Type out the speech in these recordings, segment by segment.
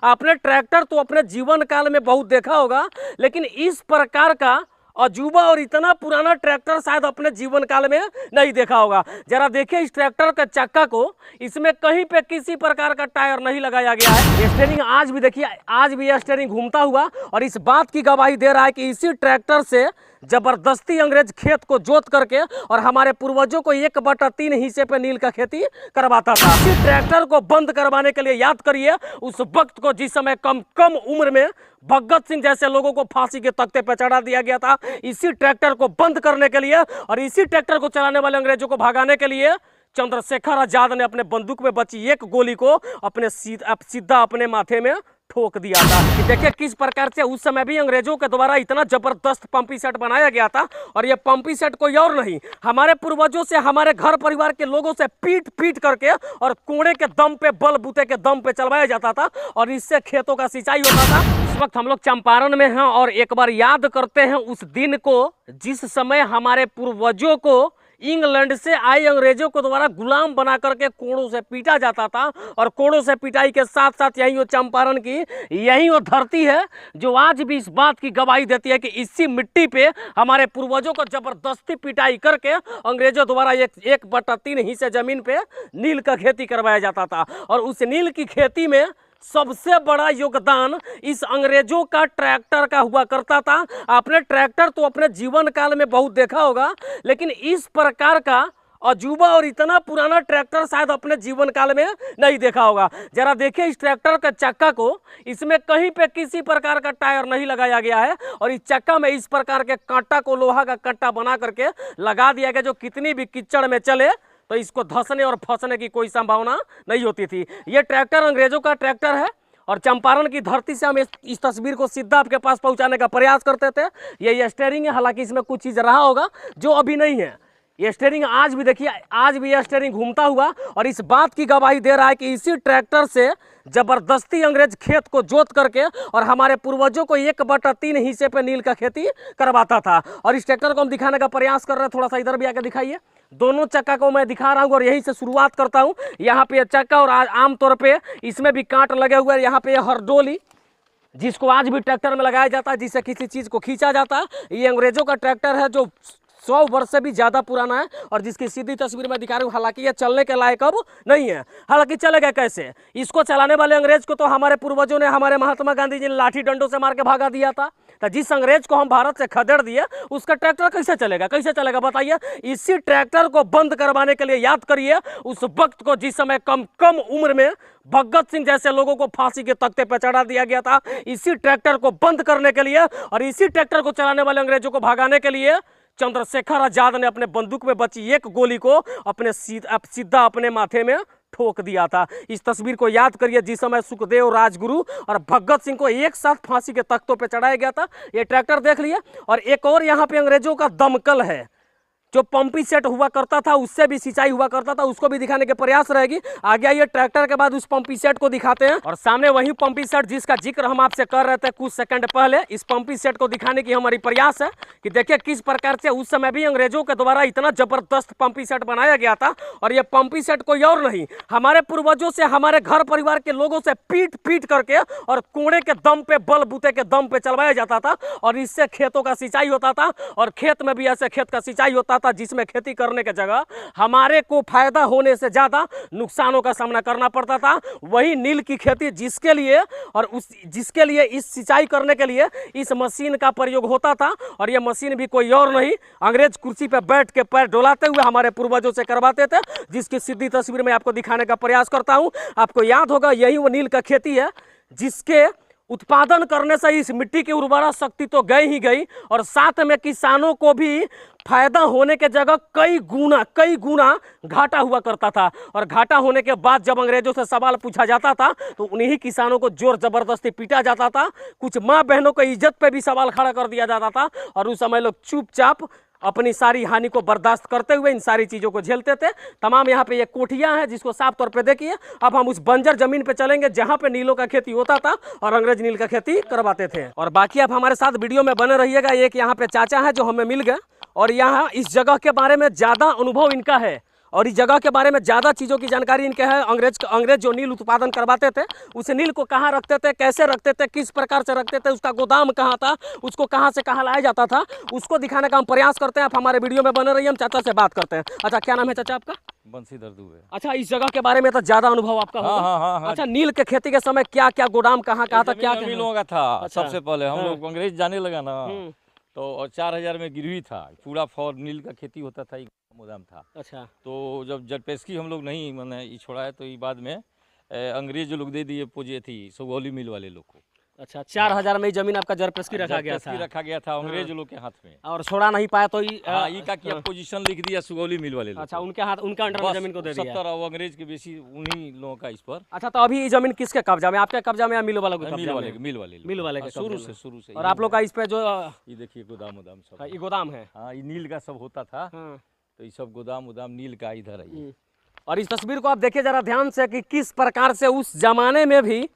आपने ट्रैक्टर तो अपने जीवन काल में बहुत देखा होगा, लेकिन इस प्रकार का अजूबा और इतना पुराना ट्रैक्टर शायद अपने जीवन काल में नहीं देखा होगा। जरा देखिए इस ट्रैक्टर के चक्का को, इसमें कहीं पे किसी प्रकार का टायर नहीं लगाया गया है। स्टीयरिंग आज भी देखिए, आज भी यह स्टीयरिंग घूमता हुआ और इस बात की गवाही दे रहा है कि इसी ट्रैक्टर से जबरदस्ती अंग्रेज खेत को जोत करके और हमारे पूर्वजों को 1/3 हिस्से पे नील का खेती करवाता था। इसी ट्रैक्टर को बंद करवाने के लिए याद करिए उस वक्त को, जिस समय कम उम्र में भगत सिंह जैसे लोगों को फांसी के तख्ते पर चढ़ा दिया गया था। इसी ट्रैक्टर को बंद करने के लिए और इसी ट्रैक्टर को चलाने वाले अंग्रेजों को भगाने के लिए चंद्रशेखर आजाद ने अपने बंदूक में बची एक गोली को अपने सीधा अपने माथे में ठोक दिया था। कि देखिए किस प्रकार से उस समय भी अंग्रेजों के द्वारा इतना जबरदस्त पंपी सेट बनाया गया था। और ये पंपी सेट कोई और नहीं, हमारे पूर्वजों से, हमारे घर परिवार के लोगों से पीट करके और कोड़े के दम पे, बल बूते के दम पे चलवाया जाता था और इससे खेतों का सिंचाई होता था। इस वक्त हम लोग चंपारण में हैं और एक बार याद करते हैं उस दिन को जिस समय हमारे पूर्वजों को इंग्लैंड से आए अंग्रेजों को द्वारा गुलाम बना करके कोड़ों से पीटा जाता था। और कोड़ों से पिटाई के साथ साथ यही वो चंपारण की, यही वो धरती है जो आज भी इस बात की गवाही देती है कि इसी मिट्टी पे हमारे पूर्वजों को जबरदस्ती पिटाई करके अंग्रेजों द्वारा 1/3 हिस्से जमीन पे नील का खेती करवाया जाता था। और उस नील की खेती में सबसे बड़ा योगदान इस अंग्रेजों का ट्रैक्टर का हुआ करता था। आपने ट्रैक्टर तो अपने जीवन काल में बहुत देखा होगा, लेकिन इस प्रकार का अजूबा और इतना पुराना ट्रैक्टर शायद अपने जीवन काल में नहीं देखा होगा। जरा देखिए इस ट्रैक्टर के चक्का को, इसमें कहीं पे किसी प्रकार का टायर नहीं लगाया गया है और इस चक्का में इस प्रकार के कांटा को लोहा का कांटा बना करके लगा दिया गया, जो कितनी भी कीचड़ में चले तो इसको धंसने और फंसने की कोई संभावना नहीं होती थी। ये ट्रैक्टर अंग्रेजों का ट्रैक्टर है और चंपारण की धरती से हम इस तस्वीर को सीधा आपके पास पहुंचाने का प्रयास करते थे। ये स्टीयरिंग है, हालांकि इसमें कुछ चीज़ रहा होगा जो अभी नहीं है। ये स्टीयरिंग आज भी देखिए, आज भी यह स्टीयरिंग घूमता हुआ और इस बात की गवाही दे रहा है कि इसी ट्रैक्टर से जबरदस्ती अंग्रेज खेत को जोत करके और हमारे पूर्वजों को 1/3 हिस्से पे नील का खेती करवाता था। और इस ट्रैक्टर को हम दिखाने का प्रयास कर रहे हैं। थोड़ा सा इधर भी आकर दिखाइए। दोनों चक्का को मैं दिखा रहा हूँ और यहीं से शुरुआत करता हूँ। यहाँ पे चक्का और आमतौर पे इसमें भी कांट लगे हुए हैं। यहाँ पे हरडोली, जिसको आज भी ट्रैक्टर में लगाया जाता है, जिससे किसी चीज़ को खींचा जाता है। ये अंग्रेजों का ट्रैक्टर है जो 100 वर्ष से भी ज़्यादा पुराना है और जिसकी सीधी तस्वीर मैं दिखा रहा हूँ। हालांकि ये चलने के लायक अब नहीं है। हालांकि चलेगा कैसे? इसको चलाने वाले अंग्रेज को तो हमारे पूर्वजों ने, हमारे महात्मा गांधी जी ने लाठी डंडों से मार के भगा दिया था। तो जिस अंग्रेज को हम भारत से खदेड़ दिए, उसका ट्रैक्टर कैसे चलेगा? कैसे चलेगा बताइए? इसी ट्रैक्टर को बंद करवाने के लिए याद करिए उस वक्त को, जिस समय कम उम्र में भगत सिंह जैसे लोगों को फांसी के तख्ते पर चढ़ा दिया गया था। इसी ट्रैक्टर को बंद करने के लिए और इसी ट्रैक्टर को चलाने वाले अंग्रेजों को भगाने के लिए चंद्रशेखर आजाद ने अपने बंदूक में बची एक गोली को अपने सीधा अपने माथे में ठोक दिया था। इस तस्वीर को याद करिए जिस समय सुखदेव, राजगुरु और भगत सिंह को एक साथ फांसी के तख्तों पे चढ़ाया गया था। ये ट्रैक्टर देख लिए। और एक और यहाँ पे अंग्रेजों का दमकल है जो पंपी सेट हुआ करता था, उससे भी सिंचाई हुआ करता था, उसको भी दिखाने के प्रयास रहेगी। आगे आइए ट्रैक्टर के बाद उस पंपी सेट को दिखाते हैं। और सामने वही पंपी सेट जिसका जिक्र हम आपसे कर रहे थे कुछ सेकंड पहले। इस पंपी सेट को दिखाने की हमारी प्रयास है कि देखिए किस प्रकार से उस समय भी अंग्रेजों के द्वारा इतना जबरदस्त पंपी सेट बनाया गया था। और ये पंपी सेट कोई और नहीं, हमारे पूर्वजों से, हमारे घर परिवार के लोगों से पीट करके और कोड़े के दम पे, बल बूते के दम पे चलवाया जाता था और इससे खेतों का सिंचाई होता था। और खेत में भी ऐसे खेत का सिंचाई होता था जिसमें खेती करने के जगह हमारे को फायदा होने से ज्यादा नुकसानों का सामना करना पड़ता था। वही नील की खेती जिसके लिए इस सिंचाई करने के लिए इस मशीन का प्रयोग होता था। और यह मशीन भी कोई और नहीं, अंग्रेज कुर्सी पर बैठ के पैर डोलाते हुए हमारे पूर्वजों से करवाते थे, जिसकी सीधी तस्वीर में आपको दिखाने का प्रयास करता हूं। आपको याद होगा यही वो नील का खेती है जिसके उत्पादन करने से इस मिट्टी की उर्वरा शक्ति तो गई ही गई और साथ में किसानों को भी फायदा होने के जगह कई गुना घाटा हुआ करता था। और घाटा होने के बाद जब अंग्रेजों से सवाल पूछा जाता था तो उन्हीं किसानों को जोर जबरदस्ती पीटा जाता था। कुछ माँ बहनों को इज्जत पे भी सवाल खड़ा कर दिया जाता था और उस समय लोग चुपचाप अपनी सारी हानि को बर्दाश्त करते हुए इन सारी चीज़ों को झेलते थे। तमाम यहाँ पे ये कोठियाँ हैं जिसको साफ तौर पे देखिए। अब हम उस बंजर जमीन पे चलेंगे जहाँ पे नीलों का खेती होता था और अंग्रेज नील का खेती करवाते थे। और बाकी आप हमारे साथ वीडियो में बने रहिएगा। एक यहाँ पे चाचा है जो हमें मिल गए और यहाँ इस जगह के बारे में ज़्यादा अनुभव इनका है और इस जगह के बारे में ज़्यादा चीज़ों की जानकारी इनके है। अंग्रेज जो नील उत्पादन करवाते थे उस नील को कहाँ रखते थे, कैसे रखते थे, किस प्रकार से रखते थे, उसका गोदाम कहाँ था, उसको कहाँ से कहाँ लाया जाता था, उसको दिखाने का हम प्रयास करते हैं। आप हमारे वीडियो में बने रहिए, हम चाचा से बात करते हैं। अच्छा, क्या नाम है चाचा आपका? बंसीधर दुबे। अच्छा, इस जगह के बारे में तो ज़्यादा अनुभव आपका होगा। हाँ। अच्छा, नील के खेती के समय क्या क्या गोदाम कहाँ था, क्या हम लोगों का था। अच्छा। सबसे पहले हम लोग अंग्रेज जाने लगा ना, तो और 4000 में गिरवी था पूरा फॉर नील का खेती होता था, गोदाम था। अच्छा, तो जब जरपेस्की हम लोग नहीं मैंने ये छोड़ा है, तो ये बाद में अंग्रेज लोग दे दिए पूजे थी सुगौली मिल वाले लोग को। अच्छा, 4000 में जमीन आपका जरपेस्की रखा गया था अंग्रेज लोग के हाथ में, और छोड़ा नहीं पाया तो ये का किया पोजीशन लिख दिया सुगौली मिल वाले लोग। अच्छा, उनके हाथ, उनका अंडर में जमीन को दे दिया। 70 और अंग्रेज के बेसी उन्हीं लोगों का इस पर। अच्छा, तो अभी ये जमीन किसके कब्जा में, आपके कब्जा में या मिल वालों के कब्जा में? मिल वाले के शुरू से। और आप लोग का इस पे जो ये देखिए गोदाम सब, ये गोदाम है। हाँ, ये नील का सब होता था। तो ये सब गोदाम नील का इधर है। और इस तस्वीर को आप देखिए जरा ध्यान से कि किस प्रकार से उस जमाने में भी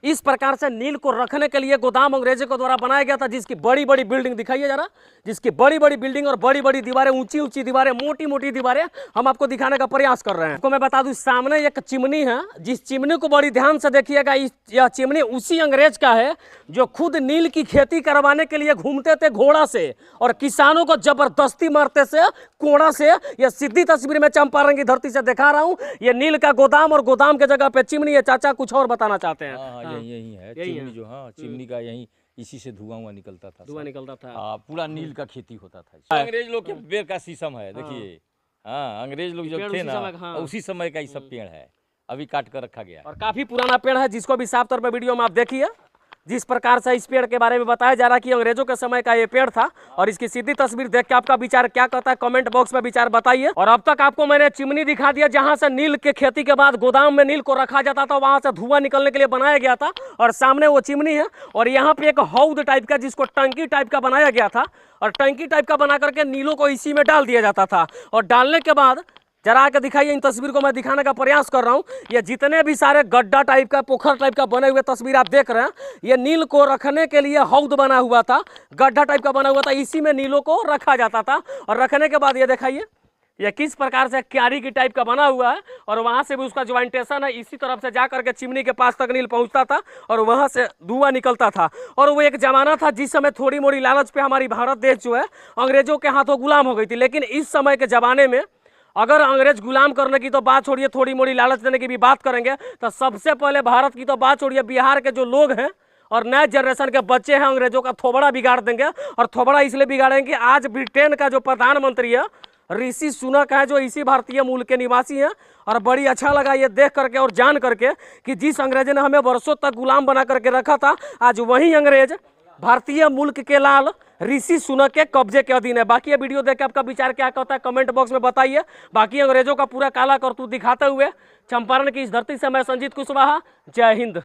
इस प्रकार से नील को रखने के लिए गोदाम अंग्रेजों के द्वारा बनाया गया था, जिसकी बड़ी बड़ी बिल्डिंग दिखाइए जरा, जिसकी बड़ी बड़ी बिल्डिंग और बड़ी बड़ी दीवारें, ऊंची ऊंची दीवारें, मोटी मोटी दीवारें हम आपको दिखाने का प्रयास कर रहे हैं। आपको मैं बता दूं, सामने एक चिमनी है, जिस चिमनी को बड़ी ध्यान से देखिएगा। यह चिमनी उसी अंग्रेज का है जो खुद नील की खेती करवाने के लिए घूमते थे घोड़ा से, और किसानों को जबरदस्ती मारते से कोड़ा से। यह सीधी तस्वीर में चंपारण की धरती से दिखा रहा हूँ। ये नील का गोदाम, और गोदाम के जगह पे चिमनी है। चाचा कुछ और बताना चाहते हैं? यही है चिमनी जो, हाँ, चिमनी का यही, इसी से धुआं निकलता था, पूरा नील का खेती होता था। अंग्रेज लोग के पेड़ का शीशम है, देखिए। हाँ, अंग्रेज लोग जब थे ना, उसी समय का ये सब पेड़ है, अभी काट कर रखा गया। और काफी पुराना पेड़ है, जिसको भी साफ तौर पर वीडियो में आप देखिए, जिस प्रकार से इस पेड़ के बारे में बताया जा रहा है कि अंग्रेजों के समय का ये पेड़ था। और इसकी सीधी तस्वीर देख के आपका विचार क्या कहता है, कमेंट बॉक्स में विचार बताइए। और अब तक आपको मैंने चिमनी दिखा दिया, जहां से नील के खेती के बाद गोदाम में नील को रखा जाता था, वहां से धुआं निकलने के लिए बनाया गया था। और सामने वो चिमनी है, और यहाँ पे एक हौद टाइप का, जिसको टंकी टाइप का बनाया गया था, और टंकी टाइप का बना करके नीलों को इसी में डाल दिया जाता था। और डालने के बाद जरा आके दिखाइए, इन तस्वीर को मैं दिखाने का प्रयास कर रहा हूँ। ये जितने भी सारे गड्ढा टाइप का, पोखर टाइप का बने हुए तस्वीर आप देख रहे हैं, ये नील को रखने के लिए हौद बना हुआ था, गड्ढा टाइप का बना हुआ था, इसी में नीलों को रखा जाता था। और रखने के बाद ये दिखाइए, ये किस प्रकार से क्यारी की टाइप का बना हुआ है, और वहाँ से भी उसका ज्वाइंटेशन है, इसी तरफ से जा करके चिमनी के पास तक नील पहुँचता था, और वहाँ से धुआं निकलता था। और वो एक जमाना था जिस समय थोड़ी मोड़ी लालच पे हमारी भारत देश जो है अंग्रेजों के हाथों गुलाम हो गई थी। लेकिन इस समय के ज़माने में अगर अंग्रेज गुलाम करने की तो बात छोड़िए, थोड़ी मोड़ी लालच देने की भी बात करेंगे, तो सबसे पहले भारत की तो बात छोड़िए, बिहार के जो लोग हैं और नए जनरेशन के बच्चे हैं, अंग्रेजों का थोबड़ा बिगाड़ देंगे। और थोबड़ा इसलिए बिगाड़ेंगे कि आज ब्रिटेन का जो प्रधानमंत्री है ऋषि सुनक है, जो इसी भारतीय मूल के निवासी हैं। और बड़ी अच्छा लगा ये देख करके और जान करके कि जिस अंग्रेज ने हमें वर्षों तक गुलाम बना करके रखा था, आज वही अंग्रेज भारतीय मुल्क के लाल ऋषि सुनक के कब्जे के अधीन है। बाकी ये वीडियो देख के आपका विचार क्या कहता है, कमेंट बॉक्स में बताइए। बाकी अंग्रेजों का पूरा काला करतूत दिखाते हुए चंपारण की इस धरती से मैं संजीत कुशवाहा, जय हिंद।